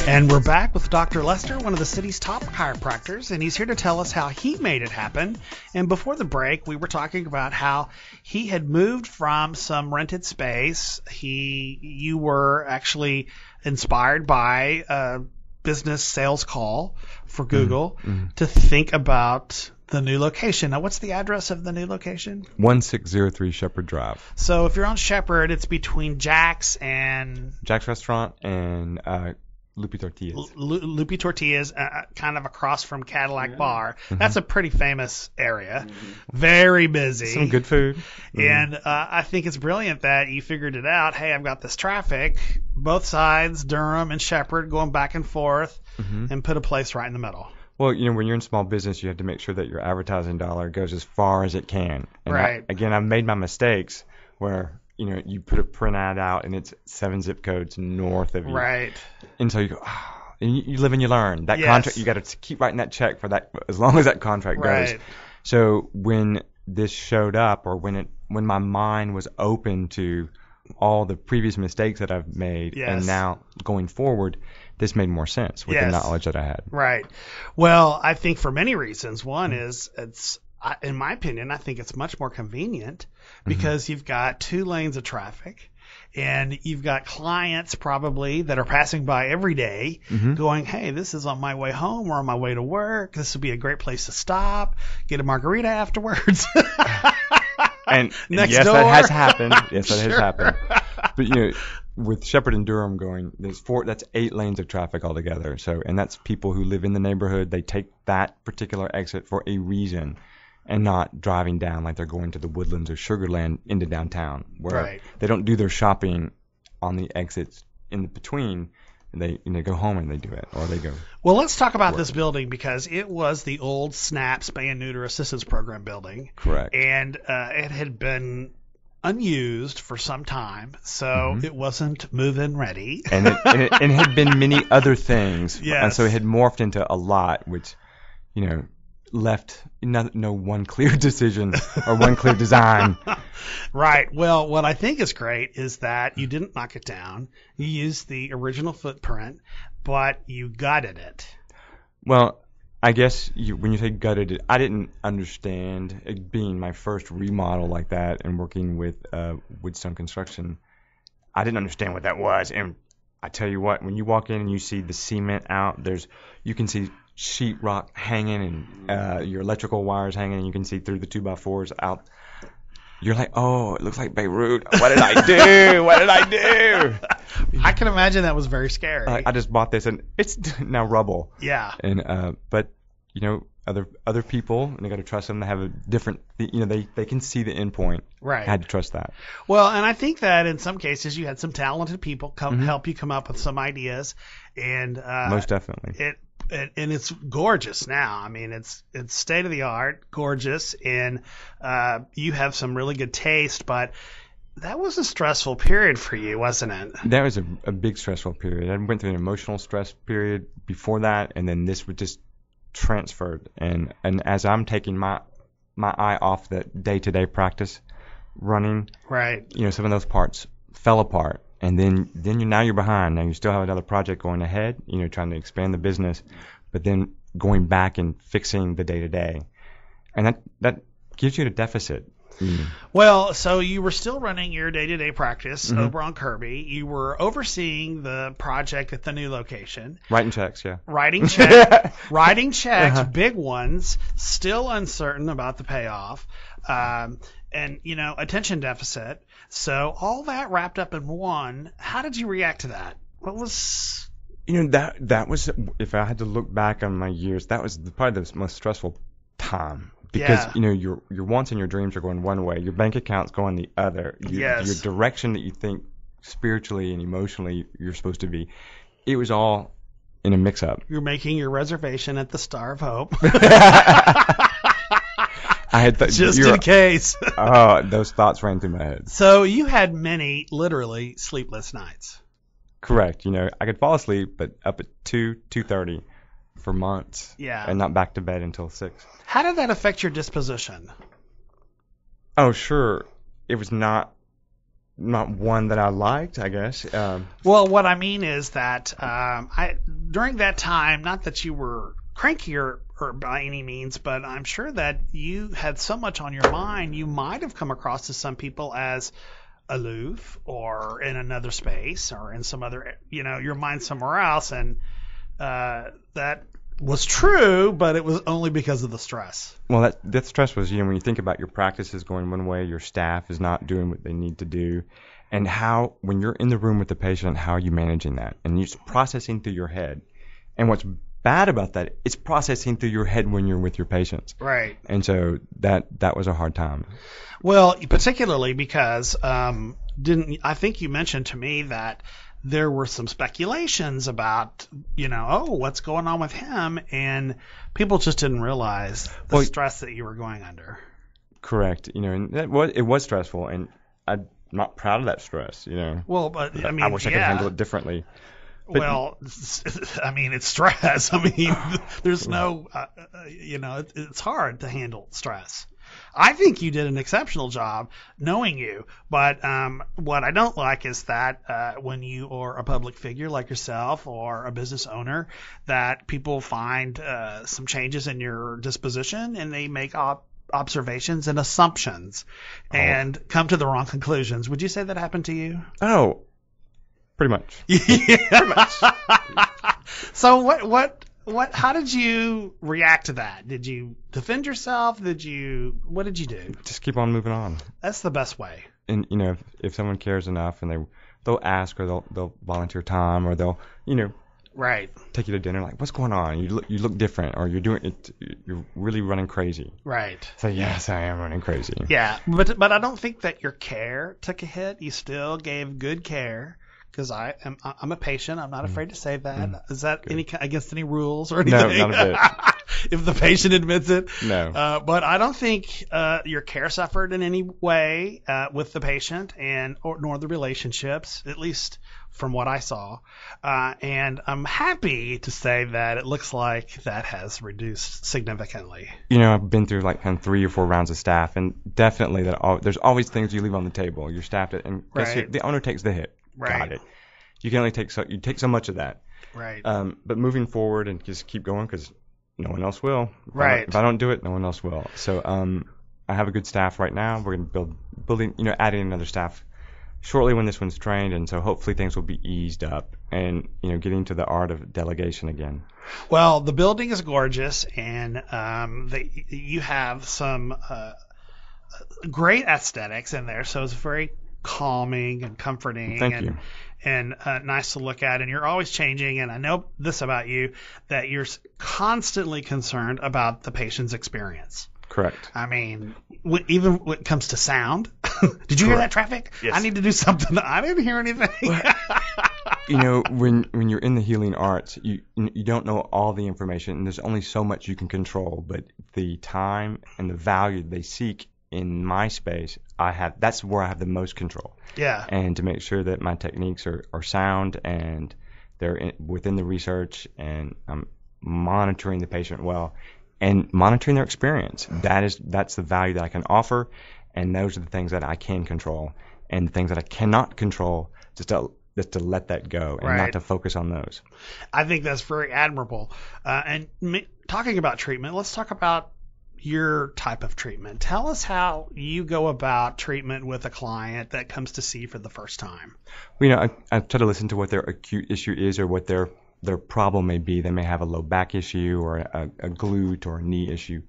And we're back with Dr. Lester, one of the city's top chiropractors, and he's here to tell us how he made it happen. And before the break, we were talking about how he had moved from some rented space. You were actually inspired by a business sales call for Google to think about the new location. Now, what's the address of the new location? 1603 Shepherd Drive. So if you're on Shepherd, it's between Jack's Restaurant and Lupi Tortillas. Lupi Tortillas, kind of across from Cadillac Bar. That's a pretty famous area. Very busy. Some good food. And I think it's brilliant that you figured it out. Hey, I've got this traffic, both sides, Durham and Shepherd, going back and forth, and put a place right in the middle. Well, when you're in small business, you have to make sure that your advertising dollar goes as far as it can. And right. I've made my mistakes where you put a print ad out and it's 7 zip codes north of you. Right. Until you go, and you live and you learn. That contract, you got to keep writing that check for that as long as that contract goes. So when this showed up, or when my mind was open to all the previous mistakes that I've made, and now going forward, this made more sense with the knowledge that I had. Right. Well, I think for many reasons. One is in my opinion, I think it's much more convenient because you've got 2 lanes of traffic and you've got clients probably that are passing by every day going, hey, this is on my way home or on my way to work. This would be a great place to stop, get a margarita afterwards. And next yes, door. that has happened. Yes, that has happened. But with Shepherd and Durham going, that's 8 lanes of traffic altogether. So, and that's people who live in the neighborhood. They take that particular exit for a reason, and not driving down like they're going to the Woodlands or Sugarland into downtown, where they don't do their shopping on the exits in between. They go home and they do it, or they go. Well, let's talk about this building because it was the old SNAP Spay and Neuter Assistance Program building. Correct. And it had been unused for some time, so it wasn't move-in ready. And it had been many other things. Yes. And so it had morphed into a lot, which, left no one clear decision or one clear design. Right. Well, what I think is great is that you didn't knock it down. You used the original footprint, but you gutted it. Well, I guess when you say gutted it, I didn't understand it being my first remodel like that and working with Woodstone Construction. I didn't understand what that was. And I tell you what, when you walk in and you see the cement out, you can see sheetrock hanging and your electrical wires hanging, and you can see through the 2x4s out. You're like, oh, it looks like Beirut. What did I do? What did I do? I can imagine that was very scary. I just bought this and it's now rubble. Yeah. And but other people, and they got to trust them. They have a different, they can see the end point. Right. I had to trust that. Well, and I think that in some cases you had some talented people help you come up with some ideas, and most definitely. and it's gorgeous now. I mean, it's state of the art, gorgeous, and you have some really good taste. But that was a stressful period for you, wasn't it? That was a big stressful period. I went through an emotional stress period before that, and then this was just transferred. And as I'm taking my eye off the day-to-day practice running, right? Some of those parts fell apart. And then you're behind. Now you still have another project going ahead, trying to expand the business, but then going back and fixing the day-to-day. And that gives you a deficit. Well, so you were still running your day-to-day practice Mm-hmm. over on Kirby. You were overseeing the project at the new location. Writing checks, yeah. Writing checks, Uh-huh. big ones, still uncertain about the payoff, and, attention deficit. So all that wrapped up in one. How did you react to that? What was... That was, if I had to look back on my years, that was probably the most stressful time. Because, your wants and your dreams are going one way. Your bank account's going the other. Your direction that you think spiritually and emotionally you're supposed to be. It was all in a mix-up. You're making your reservation at the Star of Hope. I had just in case. Oh, those thoughts ran through my head. So you had many, literally, sleepless nights. Correct. I could fall asleep, but up at 2:30 for months. Yeah. And not back to bed until 6. How did that affect your disposition? Oh, sure. It was not one that I liked, I guess. Well, what I mean is that during that time, not that you were cranky or by any means, but I'm sure that you had so much on your mind, you might have come across to some people as aloof or in another space or in some other, your mind somewhere else. And that was true, but it was only because of the stress. Well, that stress was, when you think about your practices going one way, your staff is not doing what they need to do, and how, when you're in the room with the patient, how are you managing that? And you're processing through your head. And what's bad about that, it's processing through your head when you're with your patients. Right. And so that was a hard time. Well, particularly because I think you mentioned to me that there were some speculations about, what's going on with him, and people just didn't realize the stress that you were going under. Correct. And it was stressful, and I'm not proud of that stress, Well, but I wish I could handle it differently. But, it's stress. There's no, it's hard to handle stress. I think you did an exceptional job knowing you, but what I don't like is that when you are a public figure like yourself or a business owner, that people find some changes in your disposition and they make observations and assumptions and come to the wrong conclusions. Would you say that happened to you? Oh, pretty much. Pretty much. So how did you react to that? Did you defend yourself? What did you do? Just keep on moving on. That's the best way. And if someone cares enough and they'll ask, or they'll volunteer time, or they'll right, take you to dinner, like, what's going on? You look different, or you're really running crazy. Right. So yes, I am running crazy. Yeah, but I don't think that your care took a hit. You still gave good care. Because I'm a patient. I'm not afraid to say that. Is that against any rules or anything? No, not a bit. If the patient admits it. No. But I don't think your care suffered in any way with the patient nor the relationships, at least from what I saw. And I'm happy to say that it looks like that has reduced significantly. I've been through like 3 or 4 rounds of staff, and definitely there's always things you leave on the table. Your staff, and right. The owner takes the hit. Right. Got it. You can only take so much of that. Right. But moving forward and just keep going, because no one else will. Right. If I don't do it, no one else will. So I have a good staff right now. We're going to building, adding another staff shortly when this one's trained, and so hopefully things will be eased up and getting to the art of delegation again. Well, the building is gorgeous, and you have some great aesthetics in there, so it's very calming and comforting. Thank you. And nice to look at, and you're always changing. And I know this about you, that you're constantly concerned about the patient's experience. Correct. Even when it comes to sound. Did you hear that traffic? Yes. I need to do something. I didn't hear anything. When you're in the healing arts, you don't know all the information, and there's only so much you can control. But the time and the value they seek in my space, that's where I have the most control. Yeah. And to make sure that my techniques are sound and they're within the research, and I'm monitoring the patient well and monitoring their experience. That's the value that I can offer, and those are the things that I can control, and the things that I cannot control, just to let that go and not to focus on those. I think that's very admirable. Talking about treatment, let's talk about your type of treatment. Tell us how you go about treatment with a client that comes to see you for the first time. Well, I try to listen to what their acute issue is, or what their problem may be. They may have a low back issue, or a glute or a knee issue,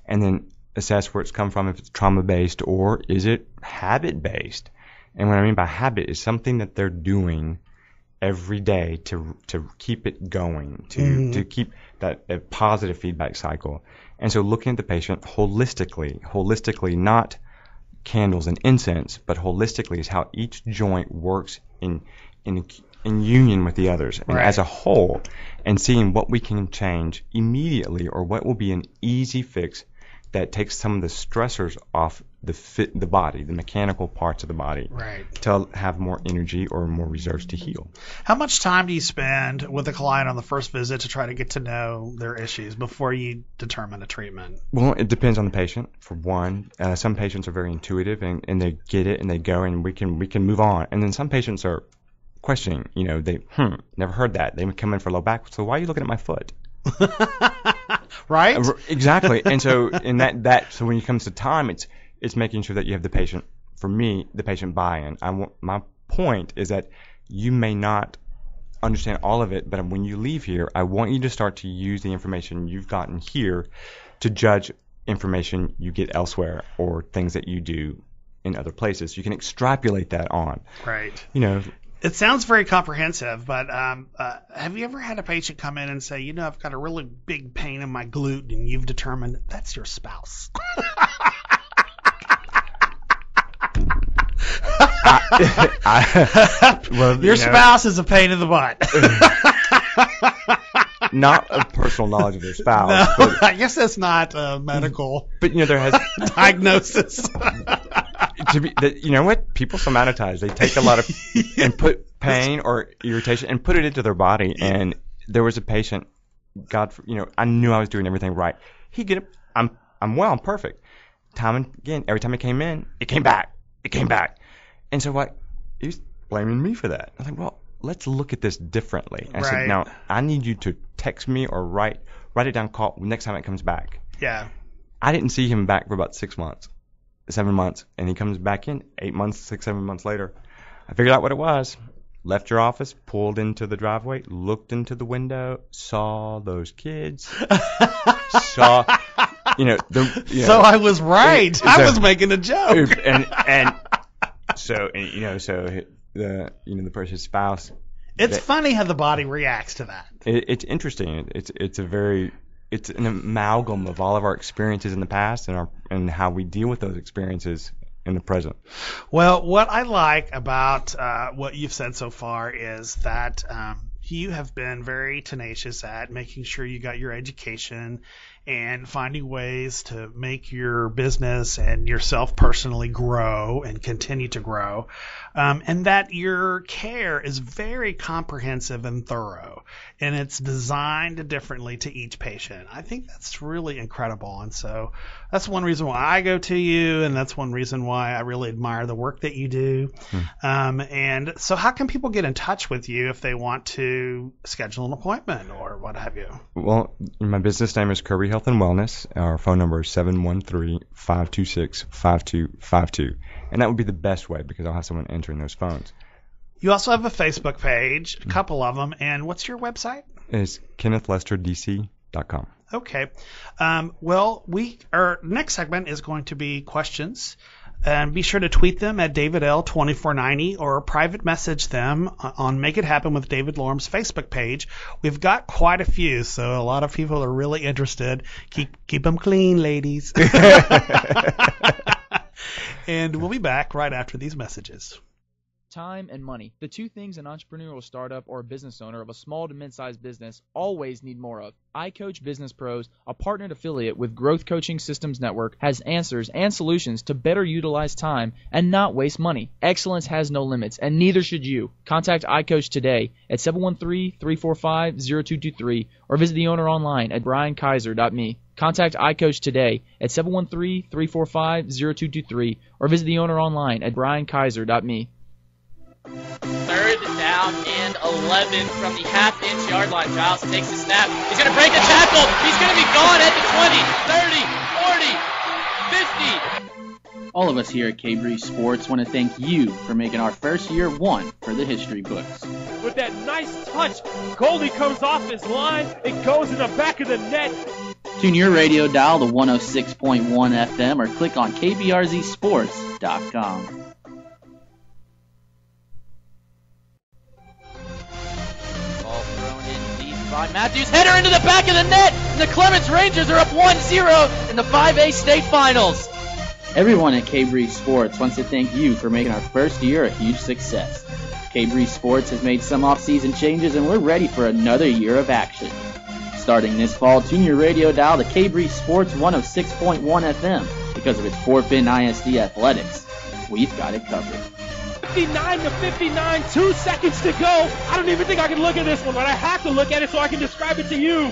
and then assess where it's come from, if it's trauma-based or is it habit-based. And what I mean by habit is something that they're doing every day to keep it going, to keep that a positive feedback cycle. And so looking at the patient holistically, not candles and incense, but holistically is how each joint works in union with the others and as a whole, and seeing what we can change immediately, or what will be an easy fix that takes some of the stressors off the body, the mechanical parts of the body, to have more energy or more reserves to heal. How much time do you spend with a client on the first visit to try to get to know their issues before you determine a treatment? Well, it depends on the patient. For one, some patients are very intuitive and they get it and they go, and we can move on. And then some patients are questioning. They never heard that. They would come in for low back. So why are you looking at my foot? Right? Exactly. And so so when it comes to time, it's making sure that you have the patient buy-in. My point is that you may not understand all of it, but when you leave here, I want you to start to use the information you've gotten here to judge information you get elsewhere, or things that you do in other places. You can extrapolate that on. Right. It sounds very comprehensive, but have you ever had a patient come in and say, I've got a really big pain in my glute, and you've determined that's your spouse? Your spouse is a pain in the butt. Not a personal knowledge of their spouse. No, but, I guess that's not a medical but there has diagnosis. What? People somatize. They take a lot of and put pain or irritation and put it into their body. And there was a patient, I knew I was doing everything right. He'd get up, I'm well, I'm perfect. Time and again, every time it came in, it came back. And so he was blaming me for that. I was like, well, let's look at this differently. I said, now I need you to text me or write it down, call next time it comes back. Yeah. I didn't see him back for about 7 months, and he comes back in 7 months later. I figured out what it was. Left your office, pulled into the driveway, looked into the window, saw those kids, So I was right. I was making a joke. So the person's spouse. It's funny how the body reacts to that. It's interesting. It's an amalgam of all of our experiences in the past and how we deal with those experiences in the present. Well, what I like about what you've said so far is that you have been very tenacious at making sure you got your education and finding ways to make your business and yourself personally grow and continue to grow, and that your care is very comprehensive and thorough, and it's designed differently to each patient. I think that's really incredible, and so that's one reason why I go to you, and that's one reason why I really admire the work that you do. And so how can people get in touch with you if they want to schedule an appointment or what have you? Well, my business name is Kirby Health and Wellness. Our phone number is 713-526-5252. And that would be the best way because I'll have someone entering those phones. You also have a Facebook page, a couple of them. And what's your website? It's KennethLesterDC.com. Okay. Well, our next segment is going to be questions. And be sure to tweet them at DavidL2490 or private message them on Make It Happen with David Lorms' Facebook page. We've got quite a few, so a lot of people are really interested. Keep them clean, ladies. And we'll be back right after these messages. Time and money, the two things an entrepreneurial startup or a business owner of a small to mid-sized business always need more of. iCoach Business Pros, a partnered affiliate with Growth Coaching Systems Network, has answers and solutions to better utilize time and not waste money. Excellence has no limits, and neither should you. Contact iCoach today at 713-345-0223 or visit the owner online at briankaiser.me. Contact iCoach today at 713-345-0223 or visit the owner online at briankaiser.me. 3rd down and 11 from the half-inch yard line. Giles takes the snap. He's going to break the tackle. He's going to be gone at the 20, 30, 40, 50. All of us here at K-Breeze Sports want to thank you for making our first year one for the history books. With that nice touch, Goldie comes off his line. It goes in the back of the net. Tune your radio dial to 106.1 FM or click on kbrzsports.com. Ball thrown in deep by Matthews. Header into the back of the net. And the Clements Rangers are up 1-0 in the 5A state finals. Everyone at K-Breeze Sports wants to thank you for making our first year a huge success. K-Breeze Sports has made some off-season changes and we're ready for another year of action. Starting this fall, tune your radio dial to K-Breeze Sports 106.1 FM because of its Fort Bend ISD athletics. We've got it covered. 59-59, 2 seconds to go. I don't even think I can look at this one, but I have to look at it so I can describe it to you.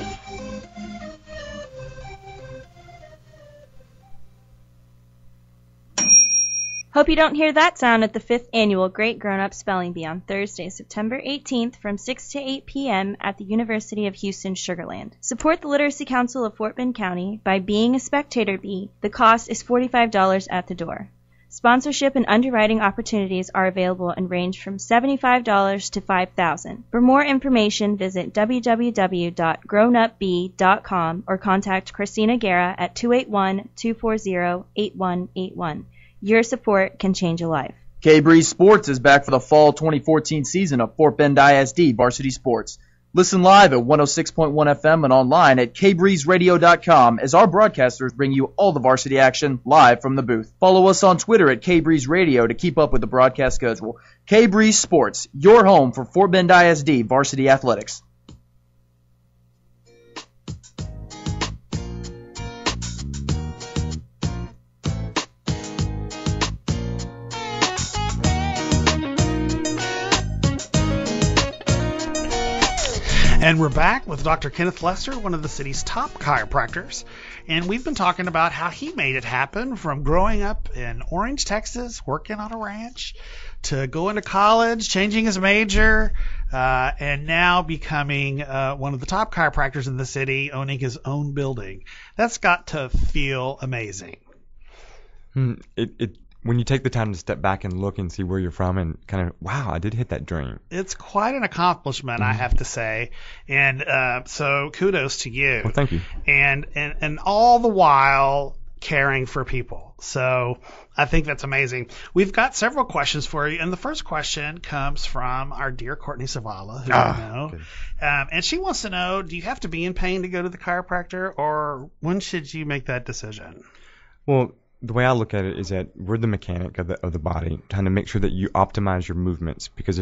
Hope you don't hear that sound at the 5th Annual Great Grown Up Spelling Bee on Thursday, September 18th from 6 to 8 p.m. at the University of Houston Sugarland. Support the Literacy Council of Fort Bend County by being a spectator bee. The cost is $45 at the door. Sponsorship and underwriting opportunities are available and range from $75 to $5,000. For more information, visit www.grownupbee.com or contact Christina Guerra at 281-240-8181. Your support can change a life. K-Breeze Sports is back for the fall 2014 season of Fort Bend ISD Varsity Sports. Listen live at 106.1 FM and online at kbreezeradio.com as our broadcasters bring you all the varsity action live from the booth. Follow us on Twitter at K-Breeze Radio to keep up with the broadcast schedule. K-Breeze Sports, your home for Fort Bend ISD Varsity Athletics. And we're back with Dr. Kenneth Lester, one of the city's top chiropractors. And we've been talking about how he made it happen from growing up in Orange, Texas, working on a ranch, to going to college, changing his major, and now becoming one of the top chiropractors in the city, owning his own building. That's got to feel amazing. When you take the time to step back and look and see where you're from and kind of, wow, I did hit that dream. It's quite an accomplishment, I have to say. And so kudos to you. Well, thank you. And all the while caring for people. So I think that's amazing. We've got several questions for you. And the first question comes from our dear Courtney Zavala, who I know. And she wants to know, do you have to be in pain to go to the chiropractor, or when should you make that decision? Well, the way I look at it is that we're the mechanic of the body, trying to make sure that you optimize your movements, because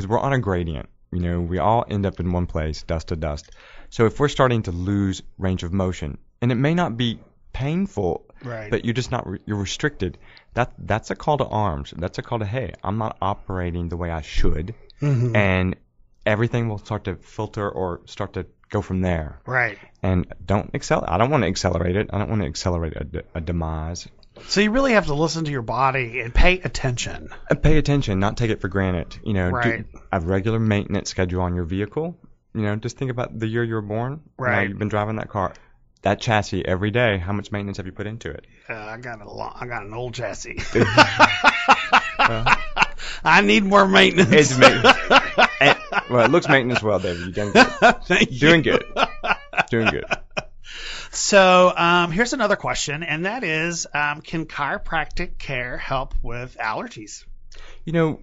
we're on a gradient, we all end up in one place, dust to dust. So if we're starting to lose range of motion, and it may not be painful, right, but you're just not you're restricted, that's a call to arms. That's a call to, hey, I'm not operating the way I should, and everything will start to filter or start to go from there. Right. And I don't want to accelerate it. I don't want to accelerate a demise. So you really have to listen to your body and pay attention. Pay attention, not take it for granted. Right. Do a regular maintenance schedule on your vehicle. Just think about the year you were born. Right. You've been driving that car, that chassis every day. How much maintenance have you put into it? I got an old chassis. I need more maintenance. It's maintenance. Well, it looks maintenance well, David. You've done good. Thank you. Doing good. Doing good. So here's another question, and that is, can chiropractic care help with allergies?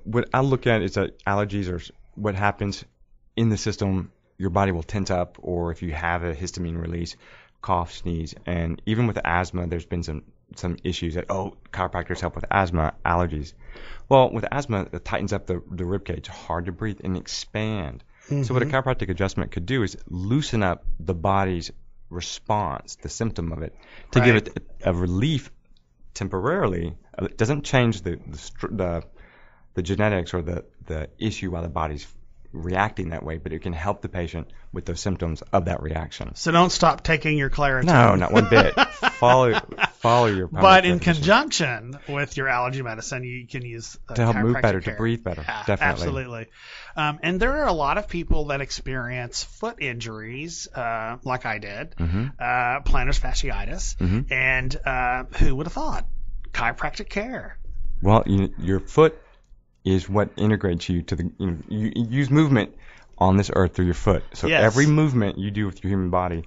What I look at is that allergies are what happens in the system. Your body will tense up, or if you have a histamine release, cough, sneeze, and even with asthma, there's been some issues that, chiropractors help with asthma, allergies. Well, with asthma, it tightens up the rib cage, hard to breathe and expand. Mm-hmm. So what a chiropractic adjustment could do is loosen up the body's response, the symptom of it, to give it a relief temporarily. It doesn't change the genetics or the issue why the body's reacting that way, but it can help the patient with the symptoms of that reaction. So don't stop taking your Claritin. No, not one bit. Follow your. But in conjunction with your allergy medicine, you can use to help move better, care. To breathe better. Yeah, definitely. Absolutely. And there are a lot of people that experience foot injuries, like I did, plantar fasciitis, and who would have thought chiropractic care? Well, your foot is what integrates you to the. You use movement on this earth through your foot. So every movement you do with your human body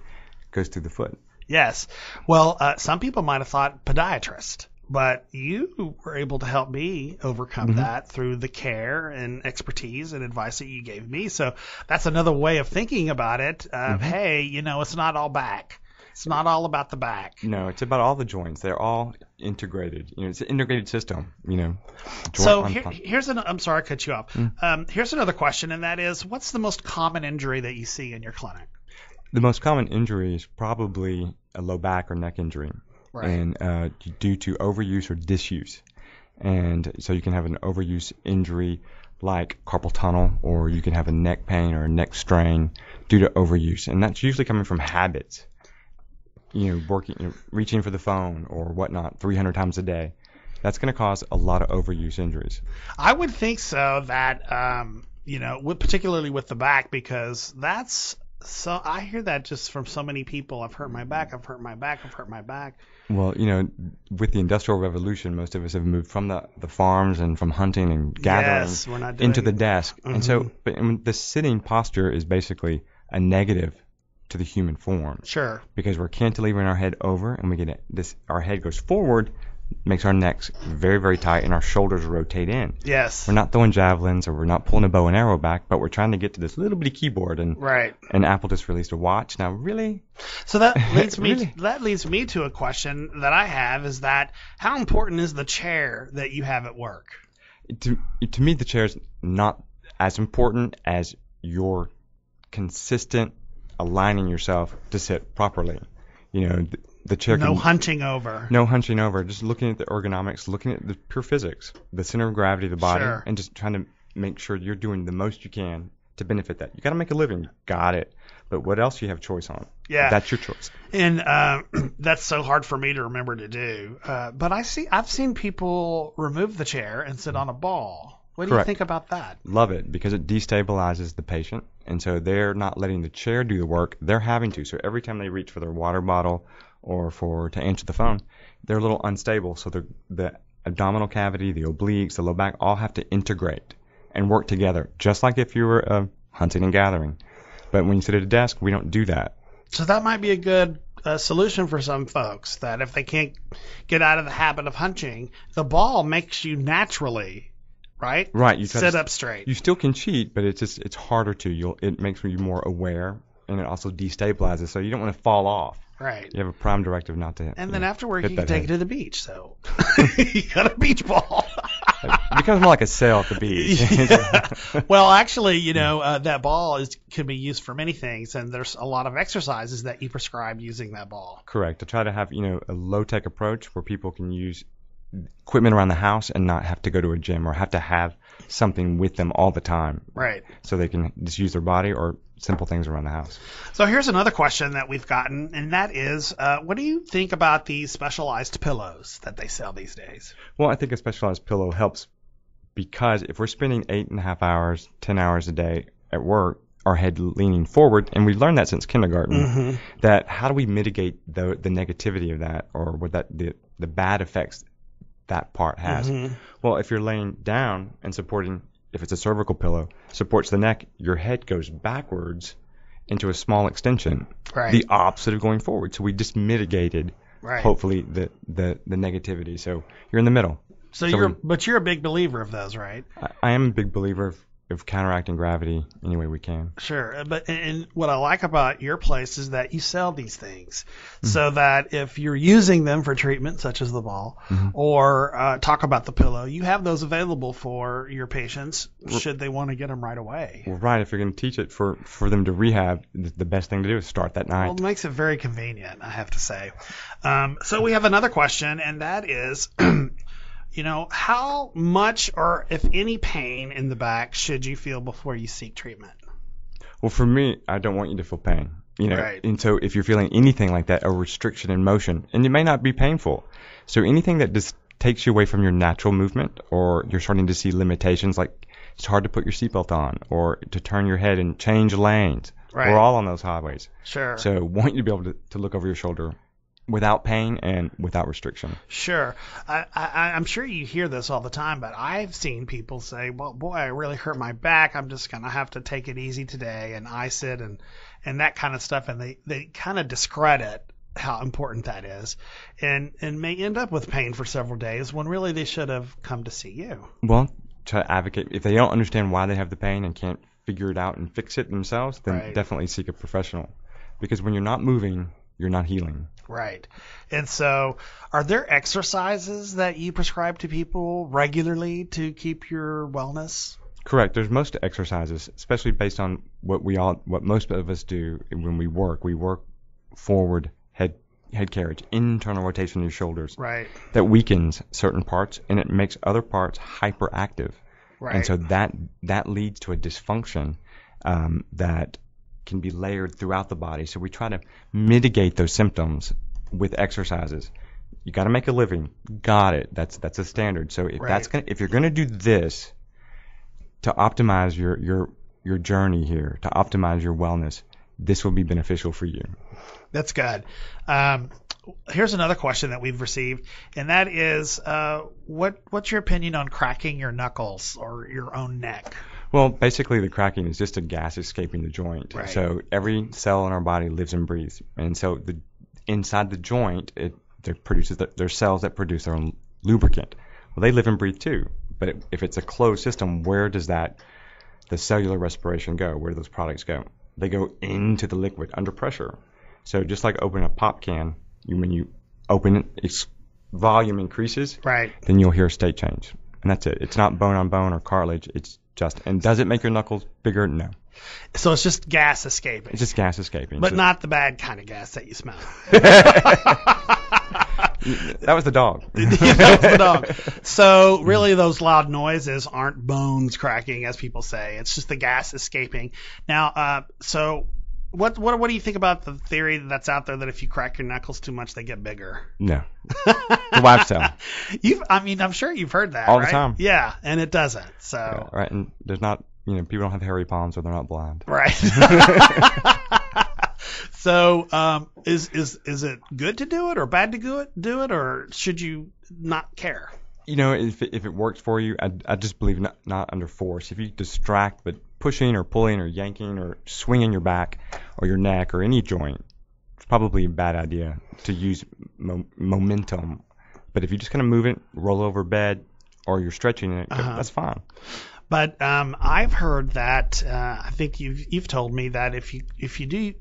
goes through the foot. Yes. Well, some people might have thought podiatrist, but you were able to help me overcome that through the care and expertise and advice that you gave me. So that's another way of thinking about it. Hey, it's not all back. It's not all about the back. No, it's about all the joints. They're all integrated. It's an integrated system. So here's I'm sorry I cut you off. Here's another question, and that is, what's the most common injury that you see in your clinic? The most common injury is probably a low back or neck injury, and due to overuse or disuse. And so you can have an overuse injury like carpal tunnel, or you can have a neck pain or a neck strain due to overuse, and that's usually coming from habits. Reaching for the phone or whatnot 300 times a day. That's going to cause a lot of overuse injuries. I would think so. That particularly with the back, because that's. So I hear that just from so many people. I've hurt my back. I've hurt my back. I've hurt my back. Well, with the Industrial Revolution, most of us have moved from the farms and from hunting and gathering into the desk. And so, but the sitting posture is basically a negative to the human form. Sure. Because we're cantilevering our head over, and we get this. Our head goes forward, makes our necks very, very tight, and our shoulders rotate in. Yes. We're not throwing javelins, or we're not pulling a bow and arrow back, but we're trying to get to this little bitty keyboard. And and Apple just released a watch. Now, really? So that leads me. That leads me to a question that I have: is that how important is the chair that you have at work? To me, the chair is not as important as your consistent aligning yourself to sit properly. The chair. No hunching over. No hunching over. Just looking at the ergonomics, looking at the pure physics, the center of gravity of the body, and just trying to make sure you're doing the most you can to benefit that. You got to make a living. Got it. But what else do you have choice on? Yeah. That's your choice. And that's so hard for me to remember to do. But I've seen people remove the chair and sit on a ball. What do you think about that? Love it, because it destabilizes the patient, and so they're not letting the chair do the work. They're having to. So every time they reach for their water bottle or to answer the phone, they're a little unstable. So the abdominal cavity, the obliques, the low back all have to integrate and work together, just like if you were hunting and gathering. But when you sit at a desk, we don't do that. So that might be a good solution for some folks, that if they can't get out of the habit of hunching, the ball makes you naturally. Right. You sit up straight. You still can cheat, but it's harder to. It makes you more aware, and it also destabilizes. So you don't want to fall off. Right. You have a prime directive not to. And then afterward, you can take it to the beach. So you got a beach ball. It becomes more like a sail at the beach. Well, actually, that ball can be used for many things, and there's a lot of exercises that you prescribe using that ball. Correct. To try to have a low tech approach where people can use equipment around the house and not have to go to a gym or have to have something with them all the time. Right. So they can just use their body or simple things around the house. So here's another question that we've gotten, and that is, what do you think about these specialized pillows that they sell these days? Well, I think a specialized pillow helps because if we're spending 8.5 hours, 10 hours a day at work, our head leaning forward, and we learned that since kindergarten, that how do we mitigate the negativity of that, or what the bad effects that part has. Well, if you're laying down and supporting, if it's a cervical pillow, supports the neck, your head goes backwards into a small extension, the opposite of going forward. So we just mitigated, hopefully, the negativity. So you're in the middle. But you're a big believer of those, right? I am a big believer of counteracting gravity any way we can. Sure, but and what I like about your place is that you sell these things, so that if you're using them for treatment, such as the ball, or talk about the pillow, you have those available for your patients should they want to get them right away. Well, right. If you're going to teach it for them to rehab, the best thing to do is start that night. Well, it makes it very convenient, I have to say. So we have another question, and that is, how much or if any pain in the back should you feel before you seek treatment? Well, for me, I don't want you to feel pain. Right. And so if you're feeling anything like that, a restriction in motion, and it may not be painful. So anything that just takes you away from your natural movement, or you're starting to see limitations, like it's hard to put your seatbelt on, or to turn your head and change lanes. Right. We're all on those highways. Sure. So I want you to be able to look over your shoulder without pain and without restriction. Sure. I'm sure you hear this all the time, but I've seen people say, well, boy, I really hurt my back. I'm just going to have to take it easy today and ice it and that kind of stuff. And they kind of discredit how important that is and may end up with pain for several days when really they should have come to see you. Well, to advocate, if they don't understand why they have the pain and can't figure it out and fix it themselves, then definitely seek a professional. Because when you're not moving, you're not healing. Right. And so are there exercises that you prescribe to people regularly to keep your wellness? Correct. There's most exercises, especially based on what most of us do when we work. We work forward, head carriage, internal rotation of your shoulders. Right. That weakens certain parts and it makes other parts hyperactive. Right. And so that leads to a dysfunction that can be layered throughout the body. So we try to mitigate those symptoms with exercises. You got to make a living. Got it. That's a standard. So if you're going to do this to optimize your journey here, to optimize your wellness, this will be beneficial for you. That's good. Here's another question that we've received, and that is, what's your opinion on cracking your knuckles or your own neck? Well, basically the cracking is just a gas escaping the joint. Right. So every cell in our body lives and breathes. And so inside the joint, there's cells that produce their own lubricant. Well, they live and breathe too. But if it's a closed system, where does the cellular respiration go? Where do those products go? They go into the liquid under pressure. So just like opening a pop can, when you open it, its volume increases. Right. Then you'll hear a state change. And that's it. It's not bone on bone or cartilage. And does it make your knuckles bigger? No. So it's just gas escaping. It's just gas escaping. But not the bad kind of gas that you smell. That was the dog. That was the dog. So really those loud noises aren't bones cracking, as people say. It's just the gas escaping. Now, so what do you think about the theory that's out there that if you crack your knuckles too much, they get bigger? No. The wives tell. I'm sure you've heard that, all right? the time. Yeah, and it doesn't. So yeah, right, and there's not, people don't have hairy palms or they're not blind. Right. So, is it good to do it or bad to do it, or should you not care? If it works for you, I just believe not under force. If you distract, but pushing or pulling or yanking or swinging your back or your neck or any joint, it's probably a bad idea to use momentum. But if you just kind of move it, roll over bed, or you're stretching it, that's fine. But I've heard that I think you've told me that if you do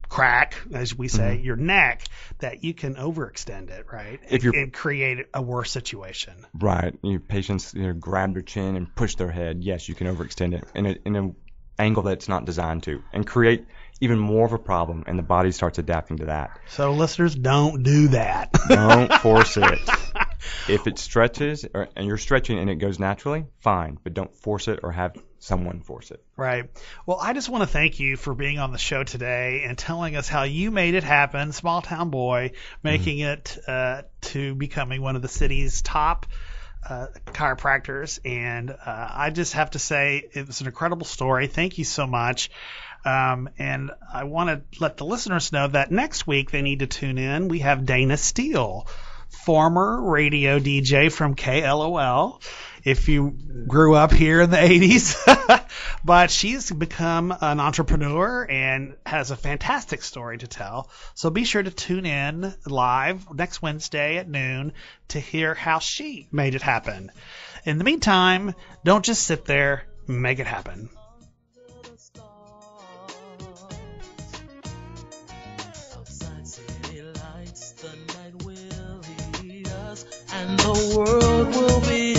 crack, as we say, your neck, that you can overextend it, right? And create a worse situation. Right. Patients grab their chin and push their head. Yes, you can overextend it in an angle that it's not designed to, and create even more of a problem, and the body starts adapting to that. So listeners, don't do that. Don't force it. If it stretches and you're stretching and it goes naturally, fine, but don't force it or have someone force it. Right. Well, I just want to thank you for being on the show today and telling us how you made it happen, small town boy, making it to becoming one of the city's top chiropractors. And I just have to say it was an incredible story. Thank you so much. And I want to let the listeners know that next week they need to tune in. We have Dana Steele, former radio DJ from KLOL, if you grew up here in the 80s. But she's become an entrepreneur and has a fantastic story to tell. So be sure to tune in live next Wednesday at noon to hear how she made it happen. In the meantime, don't just sit there. make it happen. And the world will be